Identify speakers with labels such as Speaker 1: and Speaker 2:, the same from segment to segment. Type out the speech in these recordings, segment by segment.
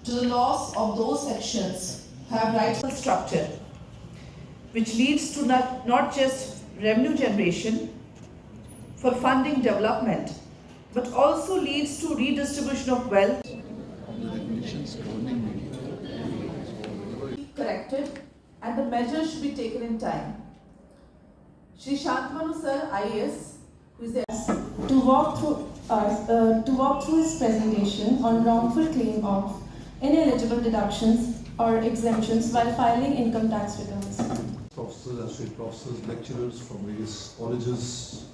Speaker 1: to the loss of those sections have rightful structure, which leads to not just revenue generation for funding development, but also leads to redistribution of wealth. Corrected, and the measures should be taken in time. Shri Shantanu Sir, IAS, who is there
Speaker 2: to walk through his presentation on wrongful claim of ineligible deductions or exemptions while filing income tax returns.
Speaker 3: Professors, associate professors, lecturers from various colleges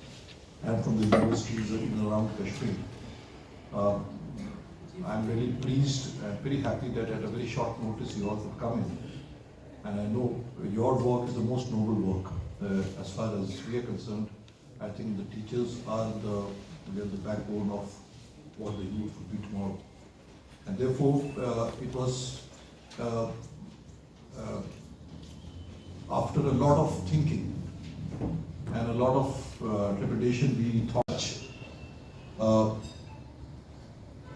Speaker 3: and from the universities in and around Kashmir. I'm very pleased and very happy that at a very short notice you all could come in. And I know your work is the most noble work. As far as we are concerned, I think the teachers are the backbone of what the youth will be tomorrow. And therefore, it was after a lot of thinking and a lot of trepidation we thought,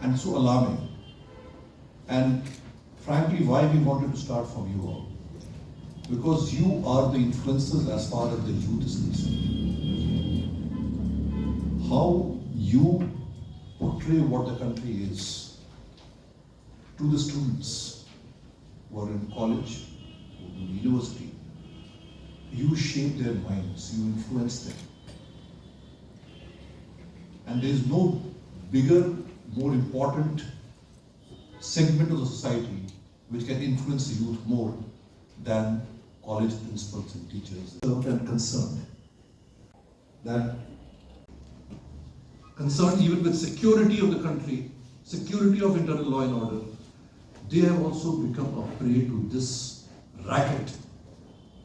Speaker 3: and so alarming. And frankly, why we wanted to start from you all? Because you are the influencers as far as the youth is concerned. How you portray what the country is to the students who are in college, who are in university, you shape their minds, you influence them. And there is no bigger, more important segment of the society which can influence the youth more than college principals and teachers. And concerned even with security of the country, security of internal law and order, they have also become a prey to this racket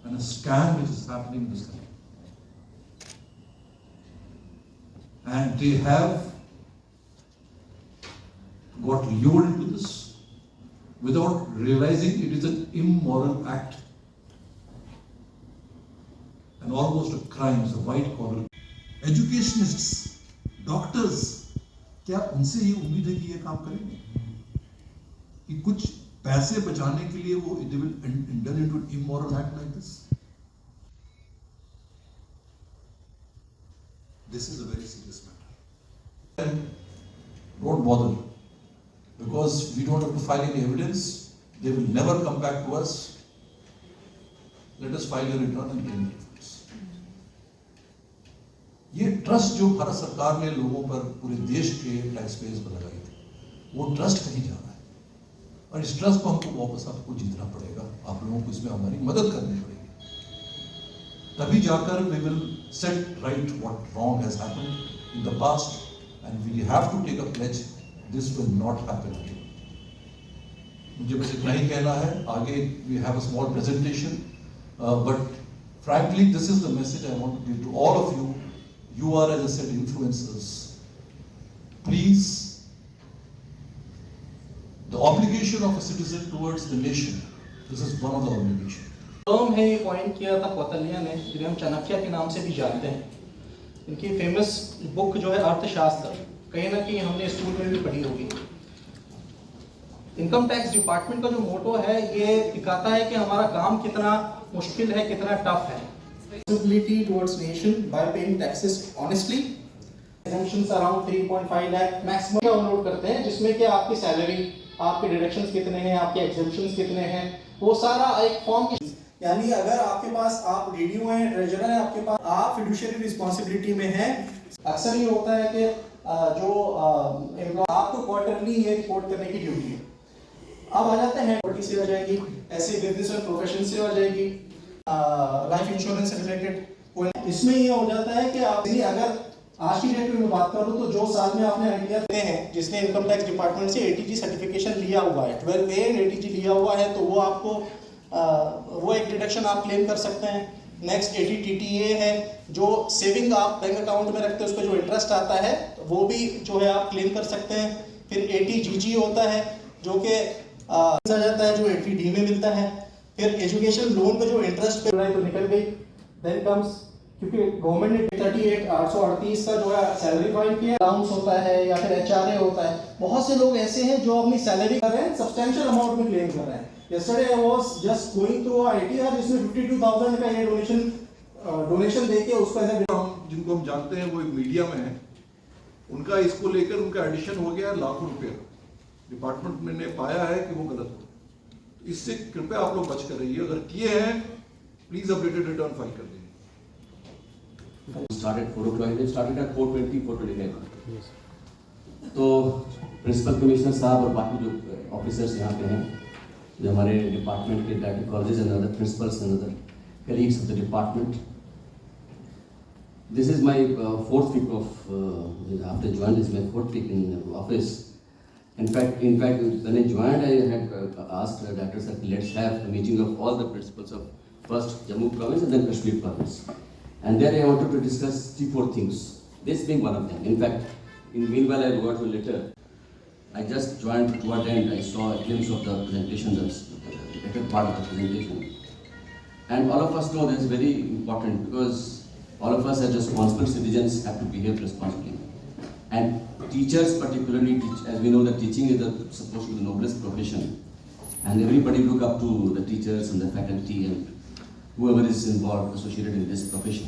Speaker 3: and a scam which is happening in this country. And they have got lured into this without realizing it is an immoral act and almost a crime, it's a white collar. Educationists, doctors, क्या उनसे ये उम्मीद है कि ये काम करेंगे कि कुछ पैसे बचाने के लिए वो they will indulge into an immoral act like this? This is a very serious matter. And don't bother, because we don't have to file any evidence. They will never come back to us. Let us file a return and claim it. ये trust जो भारत सरकार ने लोगों पर पूरे देश के tax payers पर लगाई थी, वो ट्रस्ट कहीं जा रहा है और इस ट्रस्ट को हमको वापस आपको जीतना पड़ेगा। आप लोगों को इसमें हमारी मदद करनी पड़ेगी, तभी जाकर we will set right what wrong has happened in the past and we have to take a pledge this will not happen again. मुझे बस इतना ही कहना है। आगे we have a small presentation, but frankly this is the message I want to give to all of you. You are, as I said, influencers. Please, the obligation of a citizen towards the nation, this is one of the obligations.
Speaker 4: Term है, ये coin किया था कौटिल्य ने, जिन्हें हम चाणक्य के नाम से भी जानते हैं। इनकी फेमस बुक जो है अर्थशास्त्र, कहीं ना कहीं हमने स्कूल में भी पढ़ी होगी। इनकम टैक्स डिपार्टमेंट का जो मोटो है, ये दिखाता है कि हमारा काम कितना मुश्किल है, कितना टफ है। Responsibility towards nation by paying taxes honestly. Exemptions around 3.5 lakh maximum download करते हैं, जिसमें कि आपकी सैलरी, आपके डिडक्शंस कितने हैं, आपके एग्जेम्पशंस कितने हैं, वो सारा एक फॉर्म की, यानी अगर आपके पास आप डीडीओ हैं, ट्रेजरर हैं, आपके पास आप फिड्यूशियरी रिस्पांसिबिलिटी में हैं। अक्सर ये होता है कि जो आपको क्वार्टरली ये रिपोर्ट करने की ड्यूटी है। अब आ जाते हैं प्रॉपर्टी से आ जाएगी, ऐसे बिजनेस और प्रोफेशन से आ जाएगी, लाइफ इंश्योरेंस से रिलेटेड। इसमें ये हो जाता है कि आप अगर आज की डेट में बात करूं तो जो साल में आपने आइडिया देते हैं, जिसने इनकम टैक्स डिपार्टमेंट से एटीजी सर्टिफिकेशन लिया हुआ है, 12A एटीजी लिया हुआ है, तो वो आपको वो एक डिडक्शन आप क्लेम कर सकते हैं। नेक्स्ट ATTTA है, जो सेविंग आप बैंक अकाउंट में रखते हैं उस पर जो इंटरेस्ट आता है वो भी जो है आप क्लेम कर सकते हैं। फिर ATGG होता है जो कि आ जाता है, जो ATD में मिलता है। फिर एजुकेशन लोन पे जो इंटरेस्ट पे तो निकल गई। देन कम्स क्योंकि गवर्नमेंट ने 38 का जो है सैलरी फाइल किया, अलाउंस होता है या फिर HRA होता है। बहुत से लोग ऐसे हैं जो अपनी सैलरी कर रहे हैं, सब्सटेंशियल अमाउंट में क्लेम कर रहे हैं। Yesterday I was just going through ITR, जिसमें 52,000 का ये डोनेशन देके उसको
Speaker 3: जिनको हम जानते हैं वो एक मीडिया में है, उनका इसको लेकर उनका एडिशन हो गया लाखों रुपए का। डिपार्टमेंट ने पाया है कि वो गलत हो, इससे कृपया आप लोग बच कर रहिए। अगर किए हैं प्लीज अपडेटेड रिटर्न फाइल कर दीजिए।
Speaker 5: Started 4 o'clock. They started at 4:20, 4:25. तो प्रिंसिपल कमिश्नर साहब और बाकी जो ऑफिसर्स यहाँ पे हैं, जो हमारे डिपार्टमेंट के director colleges and other principles and other colleagues of the department, this is my fourth week of after joined is my fourth week in office. In fact when I joined I had asked Dr. Sir, let's have a meeting of all the principals of first Jammu province and then Kashmir province, and there I wanted to discuss 3-4 things, this being one of them. In fact, in meanwhile I wrote a letter. I just joined toward the end. I saw a glimpse of the presentation, the better part of the presentation, and all of us know that is very important because all of us as responsible citizens have to behave responsibly, and teachers particularly as we know that teaching is supposed to be the noblest profession, and everybody look up to the teachers and the faculty and whoever is involved associated in this profession.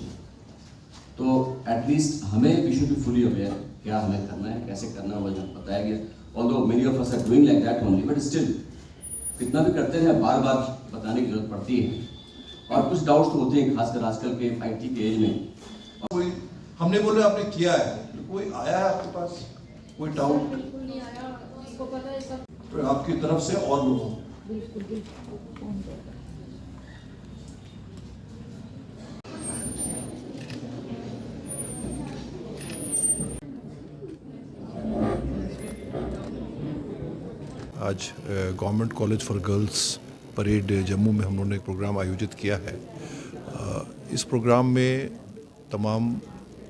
Speaker 5: तो at least हमें we should be fully aware क्या हमें करना है, कैसे करना है, वो बताया गया। Although many of us are doing like that only, but still कितना भी करते हैं बार बार बताने की जरूरत पड़ती है, और कुछ डाउट्स तो होते हैं खासकर आजकल के IT के एज में।
Speaker 3: कोई हमने बोले आपने किया है, कोई आया है आपके पास कोई डाउट? तो आपकी तरफ से और लोगों आज government college for girls parade Jammu में हम लोगों ने एक प्रोग्राम आयोजित किया है। इस प्रोग्राम में तमाम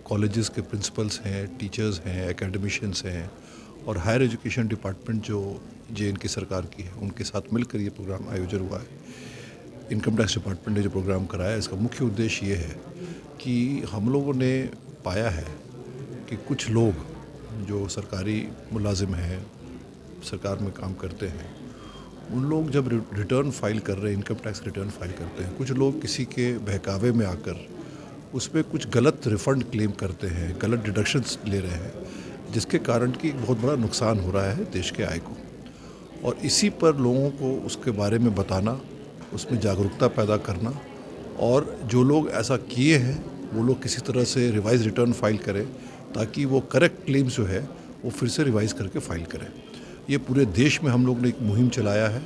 Speaker 3: कॉलेजेस के प्रिंसिपल्स हैं, टीचर्स हैं, एकेडमिशियंस हैं और हायर एजुकेशन डिपार्टमेंट जो JNK सरकार की है उनके साथ मिलकर ये प्रोग्राम आयोजन हुआ है। इनकम टैक्स डिपार्टमेंट ने जो प्रोग्राम कराया इसका मुख्य उद्देश्य ये है कि हम लोगों ने पाया है कि कुछ लोग जो सरकारी मुलाजिम हैं, सरकार में काम करते हैं, उन लोग जब रिटर्न फाइल कर रहे हैं, इनकम टैक्स रिटर्न फाइल करते हैं, कुछ लोग किसी के बहकावे में आकर उसमें कुछ गलत रिफ़ंड क्लेम करते हैं, गलत डिडक्शंस ले रहे हैं, जिसके कारण कि बहुत बड़ा नुकसान हो रहा है देश के आय को। और इसी पर लोगों को उसके बारे में बताना, उसमें जागरूकता पैदा करना, और जो लोग ऐसा किए हैं वो लोग किसी तरह से रिवाइज रिटर्न फाइल करें ताकि वो करेक्ट क्लेम्स जो है वो फिर से रिवाइज करके फाइल करें। ये पूरे देश में हम लोग ने एक मुहिम चलाया है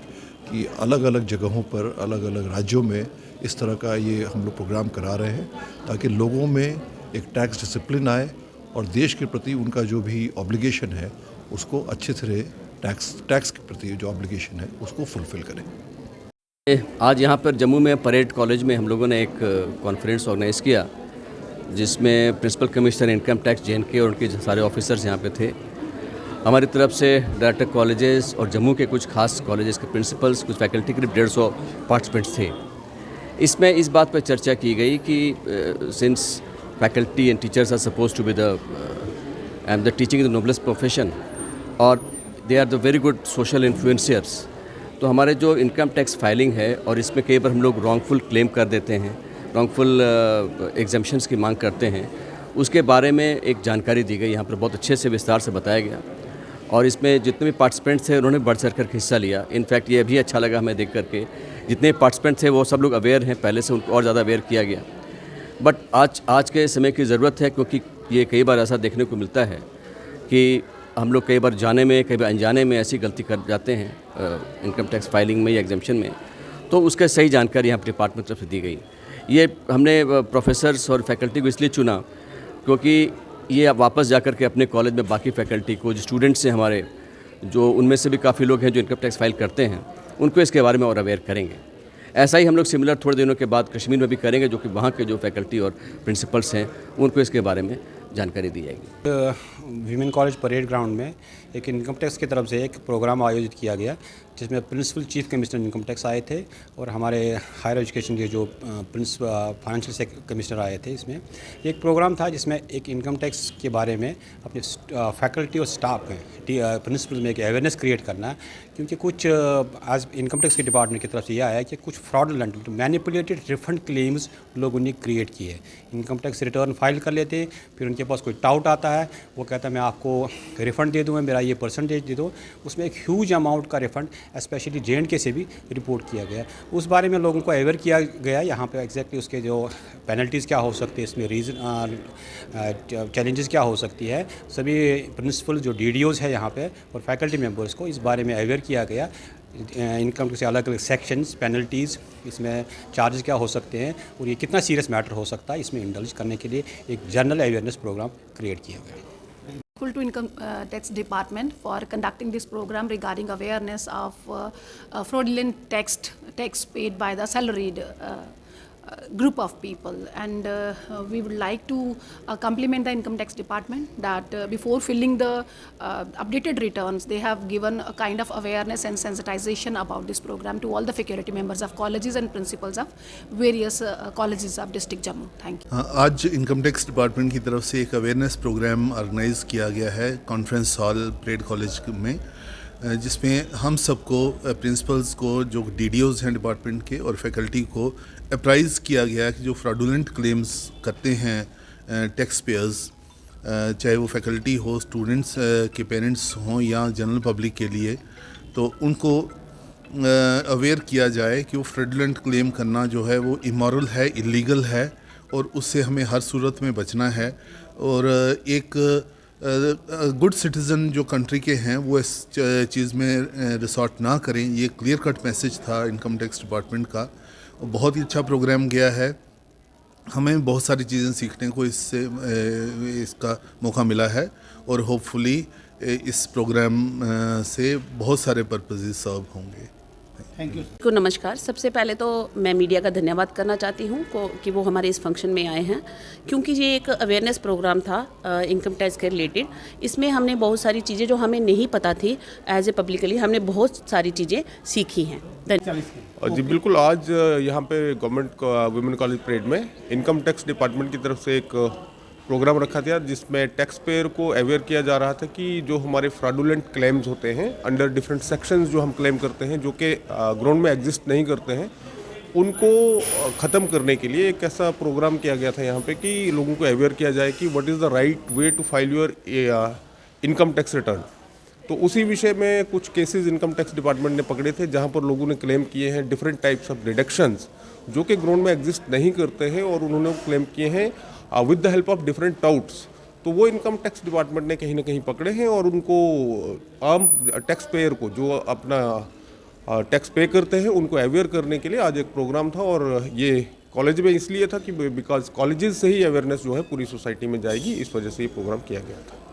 Speaker 3: कि अलग अलग जगहों पर, अलग अलग राज्यों में इस तरह का ये हम लोग प्रोग्राम करा रहे हैं ताकि लोगों में एक टैक्स डिसिप्लिन आए और देश के प्रति उनका जो भी ऑब्लिगेशन है उसको अच्छे से टैक्स के प्रति जो ऑब्लिगेशन है उसको फुलफ़िल करें।
Speaker 5: आज यहाँ पर जम्मू में परेड कॉलेज में हम लोगों ने एक कॉन्फ्रेंस ऑर्गेनाइज़ किया जिसमें principal commissioner income tax JNK और उनके सारे ऑफिसर्स यहाँ पे थे। हमारी तरफ से डायरेक्टर कॉलेजेस और जम्मू के कुछ खास कॉलेजेस के प्रिंसिपल्स, कुछ फैकल्टी, करीब 150 पार्टिसिपेंट्स थे। इसमें इस बात पर चर्चा की गई कि since faculty and teachers are suppose to be the teaching the noblest profession और they are the very good social influencers, तो हमारे जो इनकम टैक्स फाइलिंग है और इसमें कई बार हम लोग रॉन्गफुल क्लेम कर देते हैं, रॉन्गफुल एग्जम्पशंस की मांग करते हैं, उसके बारे में एक जानकारी दी गई। यहाँ पर बहुत अच्छे से विस्तार से बताया गया और इसमें जितने भी पार्टिसिपेंट्स थे उन्होंने बढ़ चढ़ कर हिस्सा लिया। इनफैक्ट ये भी अच्छा लगा हमें देख करके, जितने पार्टिसिपेंट थे वो सब लोग अवेयर हैं, पहले से उनको और ज़्यादा अवेयर किया गया। बट आज के समय की ज़रूरत है क्योंकि ये कई बार ऐसा देखने को मिलता है कि हम लोग कई बार जाने में, कई बार अनजाने में ऐसी गलती कर जाते हैं इनकम टैक्स फाइलिंग में या एग्जम्पशन में, तो उसका सही जानकारी यहाँ पर डिपार्टमेंट तरफ से दी गई। ये हमने प्रोफेसर्स और फैकल्टी को इसलिए चुना क्योंकि ये अब वापस जाकर के अपने कॉलेज में बाकी फैकल्टी को, जो स्टूडेंट्स हैं हमारे, जो उनमें से भी काफ़ी लोग हैं जो इनकम टैक्स फाइल करते हैं, उनको इसके बारे में और अवेयर करेंगे। ऐसा ही हम लोग सिमिलर थोड़े दिनों के बाद कश्मीर में भी करेंगे, जो कि वहाँ के जो फैकल्टी और प्रिंसिपल्स हैं उनको इसके बारे में जानकारी दी जाएगी।
Speaker 6: वीमेन कॉलेज परेड ग्राउंड में एक इनकम टैक्स की तरफ से एक प्रोग्राम आयोजित किया गया, जिसमें principal chief commissioner income tax आए थे और हमारे हायर एजुकेशन के जो फाइनेंशियल कमिश्नर आए थे। इसमें एक प्रोग्राम था जिसमें एक इनकम टैक्स के बारे में अपने फैकल्टी और स्टाफ में प्रिंसिपल में एक अवेयरनेस क्रिएट करना, क्योंकि कुछ आज इनकम टैक्स के डिपार्टमेंट की तरफ से यह आया कि कुछ फ्रॉडलेंट मैनिपुलेटेड रिफंड क्लेम्स लोगों ने क्रिएट किए। इनकम टैक्स रिटर्न फाइल कर लेते, फिर उनके पास कोई डाउट आता है, वो कहता है मैं आपको रिफ़ंड दे दूँगा, मेरा ये परसेंटेज दे दो। उसमें एक ह्यूज अमाउंट का रिफ़ंड स्पेशली J&K से भी रिपोर्ट किया गया। उस बारे में लोगों को अवेयर किया गया। यहाँ पे एग्जैक्टली उसके जो पेनल्टीज़ क्या हो सकती है, इसमें रीज़न चैलेंजेस क्या हो सकती है, सभी प्रिंसिपल जो DDOs है यहाँ पे और फैकल्टी मेंबर्स को इस बारे में अवेयर किया गया। इनकम टैक्स के अलग अलग सेक्शंस, पेनल्टीज़, इसमें चार्जेस क्या हो सकते हैं और ये कितना सीरियस मैटर हो सकता है, इसमें इंडल्ज करने के लिए एक जनरल अवेयरनेस प्रोग्राम क्रिएट किया गया।
Speaker 7: To Income Tax Department for conducting this program regarding awareness of fraudulent tax paid by the salaried group of people, and we would like to compliment the Income Tax Department that before filling the updated returns, they have given a kind of awareness and sensitization about this program to all the faculty members of colleges and principals of various colleges of District Jammu. Thank you.
Speaker 8: आज income tax department की तरफ से एक awareness programme organise किया गया है conference hall parade college में, जिसमें हम सबको प्रिंसिपल्स को, जो DDOs हैं डिपार्टमेंट के और फैकल्टी को अप्राइज किया गया कि जो फ्रॉडुलेंट क्लेम्स करते हैं टैक्स पेयर्स, चाहे वो फैकल्टी हो, स्टूडेंट्स के पेरेंट्स हों या जनरल पब्लिक के लिए, तो उनको अवेयर किया जाए कि वो फ्रॉडुलेंट क्लेम करना जो है वो इमोरल है, इलीगल है और उससे हमें हर सूरत में बचना है। और एक गुड सिटीज़न जो कंट्री के हैं वो इस चीज़ में रिसॉर्ट ना करें, ये क्लियर कट मैसेज था इनकम टैक्स डिपार्टमेंट का। बहुत ही अच्छा प्रोग्राम गया है, हमें बहुत सारी चीज़ें सीखने को इसका मौका मिला है और होपफुली इस प्रोग्राम से बहुत सारे पर्पसेस सर्व होंगे।
Speaker 4: Thank you.
Speaker 9: को नमस्कार। सबसे पहले तो मैं मीडिया का धन्यवाद करना चाहती हूँ कि वो हमारे इस फंक्शन में आए हैं, क्योंकि ये एक अवेयरनेस प्रोग्राम था इनकम टैक्स के रिलेटेड। इसमें हमने बहुत सारी चीज़ें जो हमें नहीं पता थी एज ए पब्लिकली, हमने बहुत सारी चीज़ें सीखी हैं।
Speaker 10: जी बिल्कुल, आज यहाँ पे गवर्नमेंट वुमेन कॉलेज परेड में इनकम टैक्स डिपार्टमेंट की तरफ से एक प्रोग्राम रखा था, जिसमें टैक्स पेयर को अवेयर किया जा रहा था कि जो हमारे फ्रॉडुलेंट क्लेम्स होते हैं अंडर डिफरेंट सेक्शंस जो हम क्लेम करते हैं, जो कि ग्राउंड में एग्जिस्ट नहीं करते हैं, उनको ख़त्म करने के लिए एक ऐसा प्रोग्राम किया गया था यहाँ पे कि लोगों को अवेयर किया जाए कि what is the right way to file your income tax return. तो उसी विषय में कुछ केसेस इनकम टैक्स डिपार्टमेंट ने पकड़े थे, जहाँ पर लोगों ने क्लेम किए हैं डिफरेंट टाइप्स ऑफ डिडक्शंस जो कि ग्राउंड में एग्जिस्ट नहीं करते हैं, और उन्होंने क्लेम किए हैं with the help of different touts. तो वो इनकम टैक्स डिपार्टमेंट ने कहीं ना कहीं पकड़े हैं और उनको आम टैक्स पेयर को जो अपना टैक्स पे करते हैं उनको अवेयर करने के लिए आज एक प्रोग्राम था। और ये कॉलेज में इसलिए था कि बिकॉज कॉलेजेस से ही अवेयरनेस जो है पूरी सोसाइटी में जाएगी, इस वजह से ये प्रोग्राम किया गया था।